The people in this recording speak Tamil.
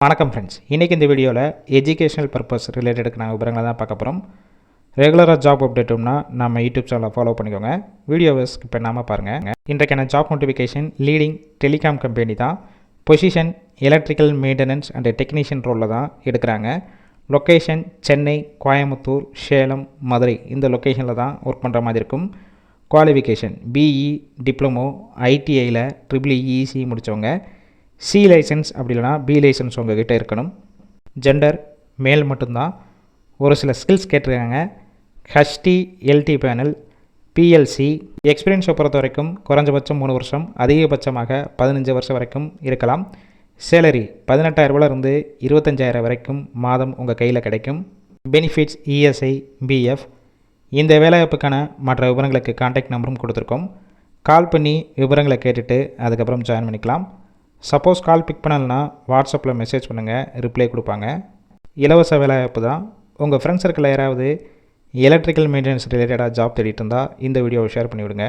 வணக்கம் ஃப்ரெண்ட்ஸ், இன்றைக்கி இந்த வீடியோவில் எஜுகேஷனல் பர்பஸ் ரிலேட்டடுக்கு நாங்கள் விவரங்களை தான் பார்க்க போகிறோம். ரெகுலராக ஜாப் அப்டேட்டும்னா நம்ம யூடியூப் சேனலை ஃபாலோ பண்ணிக்கோங்க. வீடியோவை ஸ்கிப் பண்ணாமல் பாருங்கள். இன்றைக்கான job notification leading telecom company தான். Position electrical maintenance and technician ரோலில் தான் எடுக்கிறாங்க. லொக்கேஷன் சென்னை, கோயம்புத்தூர், சேலம், மதுரை இந்த லொக்கேஷனில் தான் ஒர்க் பண்ணுற மாதிரி இருக்கும். குவாலிஃபிகேஷன் பிஇ, டிப்ளமோ, ஐடிஐயில் EEC முடித்தவங்க, சி லைசன்ஸ் அப்படி இல்லைனா பி லைசன்ஸ் உங்கள்கிட்ட இருக்கணும். ஜெண்டர் மேல் மட்டும்தான். ஒரு சில ஸ்கில்ஸ் கேட்டிருக்காங்க. ஹச்டி, எல்டி பேனல், பிஎல்சி. எக்ஸ்பீரியன்ஸை பொறுத்த வரைக்கும் குறைஞ்சபட்சம் 3 வருஷம், அதிகபட்சமாக 15 வருஷம் வரைக்கும் இருக்கலாம். சேலரி 18,000 25,000 வரைக்கும் மாதம் உங்கள் கையில் கிடைக்கும். Benefits ESI, PF. இந்த வேலைவாய்ப்புக்கான மற்ற விவரங்களுக்கு கான்டாக்ட் நம்பரும் கொடுத்துருக்கோம். கால் பண்ணி விவரங்களை கேட்டுட்டு அதுக்கப்புறம் ஜாயின் பண்ணிக்கலாம். சப்போஸ் கால் பிக் பண்ணலைன்னா வாட்ஸ்அப்பில் மெசேஜ் பண்ணுங்கள், ரிப்ளை கொடுப்பாங்க. இலவச வேலைவாய்ப்பு தான். உங்கள் ஃப்ரெண்ட்ஸ் சர்க்கிளில் யாராவது எலக்ட்ரிக்கல் மெயின்டெனன்ஸ் ரிலேட்டடாக ஜாப் தேடிட்டு இருந்தால் இந்த வீடியோவை ஷேர் பண்ணிவிடுங்க.